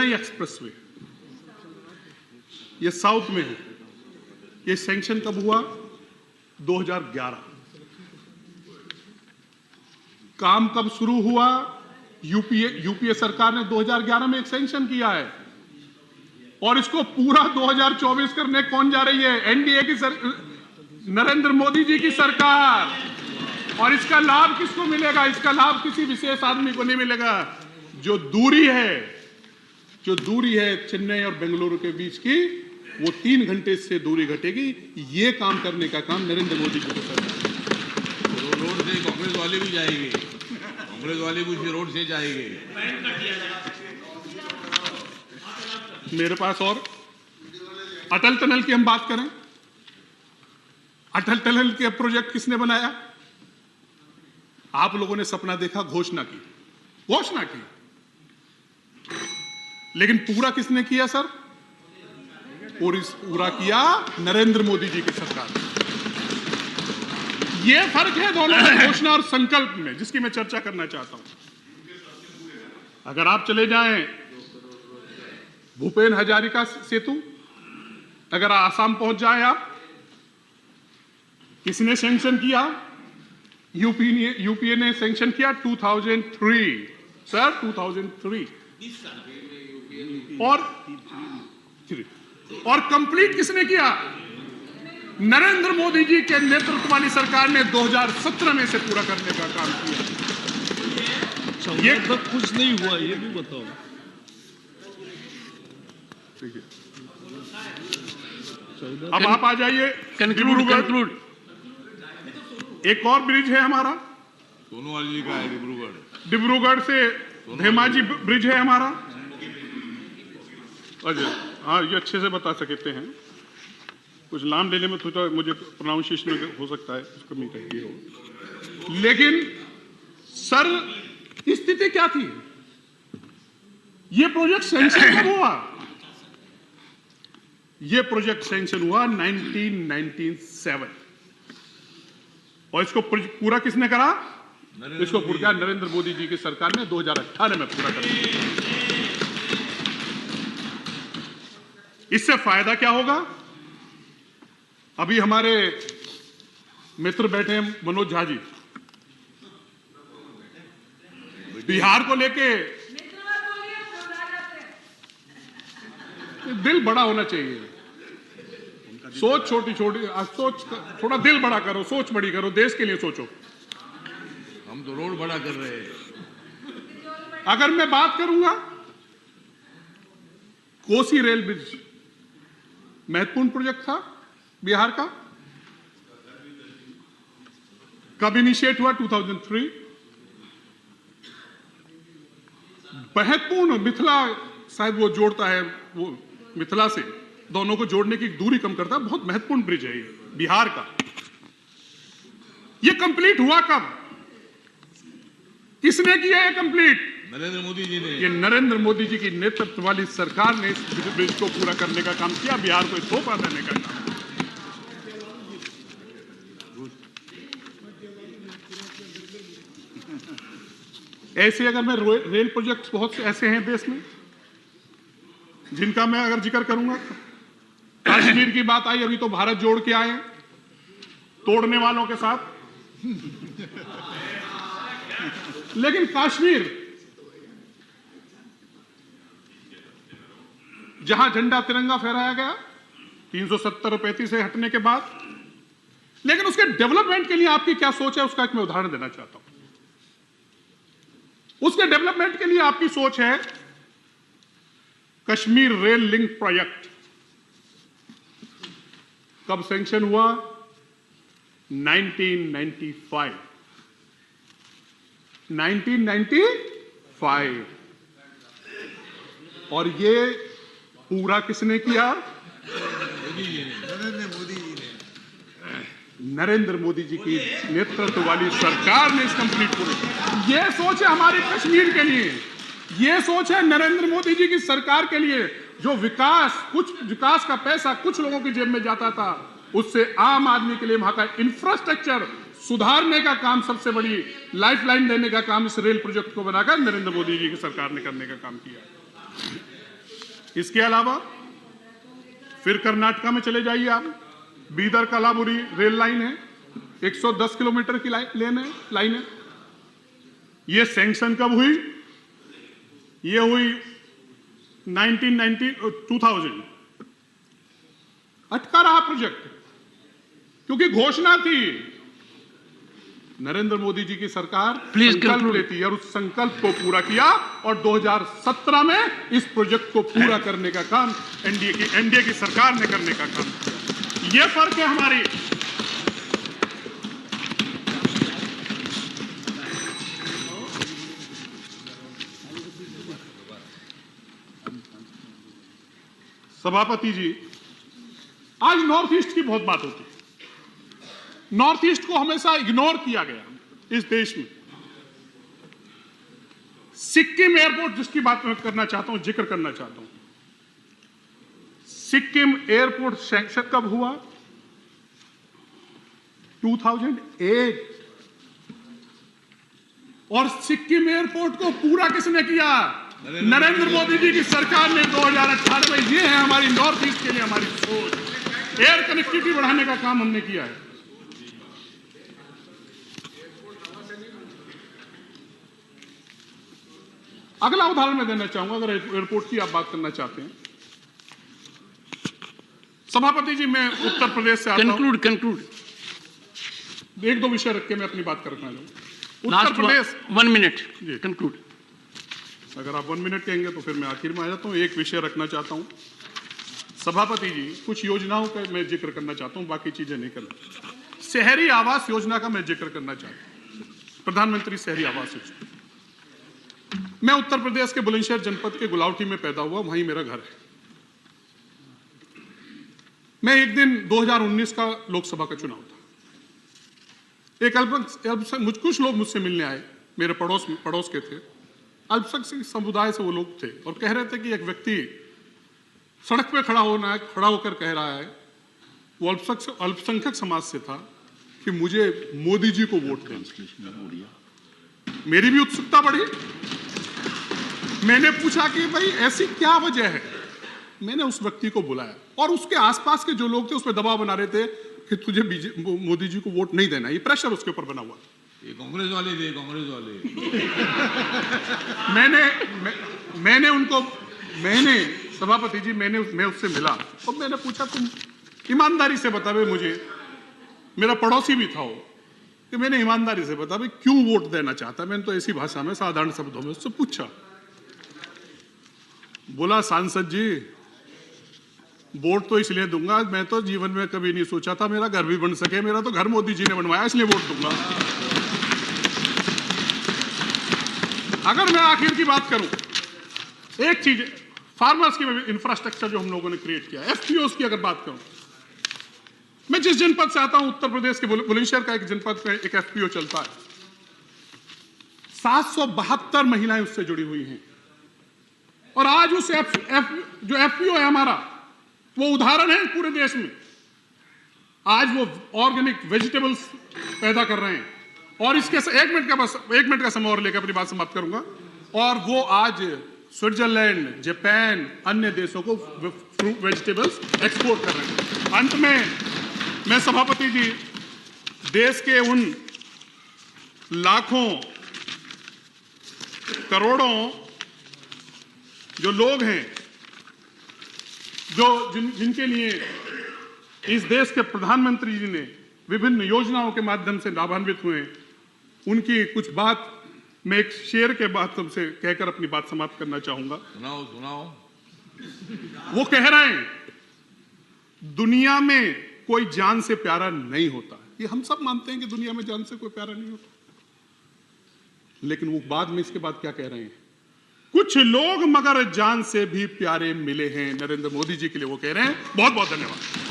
Chennai expressway, ये south में है। ये सैंक्शन कब हुआ? 2011। काम कब शुरू हुआ? यूपीए सरकार ने 2011 में एक सैंक्शन किया है, और इसको पूरा 2024 करने कौन जा रही है? एनडीए की नरेंद्र मोदी जी की सरकार। और इसका लाभ किसको मिलेगा? इसका लाभ किसी विशेष आदमी को नहीं मिलेगा। जो दूरी है चेन्नई और बेंगलुरु के बीच की, वो 3 घंटे से दूरी घटेगी। ये काम करने का काम नरेंद्र मोदी जी को करना है। रोड से कांग्रेस वाले भी जाएंगे, कांग्रेस वाले भी रोड से जाएंगे। मेरे पास और अटल टनल की हम बात करें। अटल टनल के प्रोजेक्ट किसने बनाया? आप लोगों ने सपना देखा, घोषणा की, लेकिन पूरा किसने किया सर? पूरा किया नरेंद्र मोदी जी की सरकार। यह फर्क है दोनों में, घोषणा और संकल्प में, जिसकी मैं चर्चा करना चाहता हूं। अगर आप चले जाएं भूपेन हजारिका सेतु, अगर आसाम पहुंच जाए आप, किसने सैंक्शन किया? यूपीए ने सैंक्शन किया 2003 सर, 2003। और कंप्लीट किसने किया? नरेंद्र मोदी जी के नेतृत्व वाली सरकार ने 2017 में से पूरा करने का काम किया। ये तक कुछ नहीं हुआ, ये भी बताओ। ठीक है, अब आप आ जाइए डिब्रूगढ़। एक और ब्रिज है हमारा, सोनोवाल जी का है डिब्रूगढ़ से धेमाजी ब्रिज है हमारा। अच्छा, हाँ, ये अच्छे से बता सकते हैं। कुछ नाम लेने में थोड़ा मुझे प्रोनाउंसिएशन में हो सकता है कमी कहीं हो, लेकिन सर स्थिति क्या थी? ये प्रोजेक्ट सैंक्शन कब हुआ? ये प्रोजेक्ट सैंक्शन हुआ 1997, और इसको पूरा किसने करा? इसको पूरा नरेंद्र मोदी जी की सरकार ने 2018 में पूरा कर दिया। इससे फायदा क्या होगा? अभी हमारे मित्र बैठे हैं मनोज झा जी, बिहार को लेके दिल बड़ा होना चाहिए। सोच छोटी, सोच थोड़ा दिल बड़ा करो, सोच बड़ी करो, देश के लिए सोचो। हम तो रोड बड़ा कर रहे हैं। अगर मैं बात करूंगा, कोसी रेल ब्रिज महत्वपूर्ण प्रोजेक्ट था बिहार का। कब इनिशिएट हुआ? 2003। महत्वपूर्ण, मिथिला शायद वो जोड़ता है, वो मिथिला से दोनों को जोड़ने की दूरी कम करता है। बहुत महत्वपूर्ण ब्रिज है ये बिहार का। ये कंप्लीट हुआ कब? किसने किया ये कंप्लीट? नरेंद्र मोदी जी ने। ये नरेंद्र मोदी जी की नेतृत्व वाली सरकार ने इस ब्रिज को पूरा करने का काम किया, बिहार को तोहफा देने का काम। ऐसे अगर मैं रेल प्रोजेक्ट्स बहुत से ऐसे हैं देश में जिनका मैं अगर जिक्र करूंगा, कश्मीर की बात आई, अभी तो भारत जोड़ के आए तोड़ने वालों के साथ। लेकिन कश्मीर जहां झंडा तिरंगा फहराया गया 370 रुपए से हटने के बाद, लेकिन उसके डेवलपमेंट के लिए आपकी क्या सोच है, उसका एक मैं उदाहरण देना चाहता हूं। उसके डेवलपमेंट के लिए आपकी सोच है कश्मीर रेल लिंक प्रोजेक्ट। कब सैंक्शन हुआ? 1995। और ये पूरा किसने किया? नरेंद्र मोदी जी की नेतृत्व वाली सरकार ने इस कंप्लीट को। ये सोच है हमारे कश्मीर के लिए, ये सोच है नरेंद्र मोदी जी की सरकार के लिए। जो कुछ विकास का पैसा कुछ लोगों की जेब में जाता था, उससे आम आदमी के लिए वहां का इंफ्रास्ट्रक्चर सुधारने का काम, सबसे बड़ी लाइफलाइन देने का काम इस रेल प्रोजेक्ट को बनाकर नरेंद्र मोदी जी की सरकार ने करने का काम किया। इसके अलावा फिर कर्नाटका में चले जाइए आप, बीदर कलाबुरी रेल लाइन है, 110 किलोमीटर की लाइन है। ये सैंक्शन कब हुई? ये हुई 2000। अटका रहा प्रोजेक्ट क्योंकि घोषणा थी, नरेंद्र मोदी जी की सरकार संकल्प लेती है और उस संकल्प को पूरा किया और 2017 में इस प्रोजेक्ट को पूरा करने का काम एनडीए की सरकार ने करने का काम किया। यह फर्क है हमारी। सभापति जी, आज नॉर्थ ईस्ट की बहुत बात होती है। नॉर्थ ईस्ट को हमेशा इग्नोर किया गया इस देश में। सिक्किम एयरपोर्ट जिसकी बात मैं करना चाहता हूं, जिक्र करना चाहता हूं। सिक्किम एयरपोर्ट सैंक्शन कब हुआ? 2008। और सिक्किम एयरपोर्ट को पूरा किसने किया? नरेंद्र मोदी जी की सरकार ने 2018 में। ये है हमारी नॉर्थ ईस्ट के लिए हमारी सोच। एयर कनेक्टिविटी बढ़ाने का काम हमने किया है। अगला उदाहरण मैं देना चाहूंगा, अगर एयरपोर्ट की आप बात करना चाहते हैं। सभापति जी, मैं उत्तर प्रदेश से आता हूं। कंक्लूड। एक दो विषय रख के मैं अपनी बात करना चाहूंगा। Uttar Pradesh 1 minute conclude. अगर आप 1 मिनट कहेंगे तो फिर मैं आखिर में आ जाता हूं। एक विषय रखना चाहता हूं सभापति जी, कुछ योजनाओं का मैं जिक्र करना चाहता हूं, बाकी चीजें नहीं करना। शहरी आवास योजना का मैं जिक्र करना चाहता हूं, प्रधानमंत्री शहरी आवास योजना। मैं उत्तर प्रदेश के बुलंदशहर जनपद के गुलावटी में पैदा हुआ, वहीं मेरा घर है। मैं एक दिन 2019 का लोकसभा का चुनाव था। एक कुछ लोग मुझसे मिलने आए, मेरे पड़ोस के थे। अल्पसंख्यक समुदाय से वो लोग थे और कह रहे थे कि एक व्यक्ति सड़क पे खड़ा होकर कह रहा है, वो अल्पसंख्यक समाज से था, कि मुझे मोदी जी को वोट दें। मेरी भी उत्सुकता बढ़ी। मैंने पूछा कि भाई ऐसी क्या वजह है। मैंने उस व्यक्ति को बुलाया और उसके आसपास के जो लोग थे उस पर दबाव बना रहे थे कि तुझे मोदी जी को वोट नहीं देना। ये प्रेशर उसके ऊपर बना हुआ। ये कांग्रेस वाले थे, कांग्रेस वाले। मैंने सभापति जी, मैं उससे मिला और मैंने पूछा, तुम ईमानदारी से बता भाई, मुझे मेरा पड़ोसी भी था वो, कि मैंने ईमानदारी से बता भाई क्यों वोट देना चाहता। मैंने तो ऐसी भाषा में साधारण शब्दों में उससे पूछा। बोला, सांसद जी, वोट तो इसलिए दूंगा, मैं तो जीवन में कभी नहीं सोचा था मेरा घर भी बन सके। मेरा तो घर मोदी जी ने बनवाया, इसलिए वोट दूंगा। अगर मैं आखिर की बात करूं, एक चीज, फार्मर्स की इंफ्रास्ट्रक्चर जो हम लोगों ने क्रिएट किया, एफपीओस की अगर बात करूं, मैं जिस जनपद से आता हूं, उत्तर प्रदेश के बुलंदशहर का एक जनपद में एक एफपीओ चलता है। 772 महिलाएं उससे जुड़ी हुई हैं। और आज उस जो एफपीओ है हमारा, वो उदाहरण है पूरे देश में। आज वो ऑर्गेनिक वेजिटेबल्स पैदा कर रहे हैं। और इसके 1 मिनट का समय और लेकर अपनी बात समाप्त करूंगा। और वो आज स्विट्जरलैंड, जापान, अन्य देशों को फ्रूट वेजिटेबल्स एक्सपोर्ट कर रहे हैं। अंत में मैं सभापति जी, देश के उन लाखों करोड़ों जो लोग हैं, जिनके लिए इस देश के प्रधानमंत्री जी ने विभिन्न योजनाओं के माध्यम से लाभान्वित हुए, उनकी कुछ बात मैं एक शेर के माध्यम से कहकर अपनी बात समाप्त करना चाहूंगा। सुनाओ। वो कह रहे हैं, दुनिया में कोई जान से प्यारा नहीं होता। ये हम सब मानते हैं कि दुनिया में जान से कोई प्यारा नहीं होता। लेकिन वो बाद में इसके बाद क्या कह रहे हैं, कुछ लोग मगर जान से भी प्यारे मिले हैं। नरेंद्र मोदी जी के लिए वो कह रहे हैं। बहुत बहुत धन्यवाद।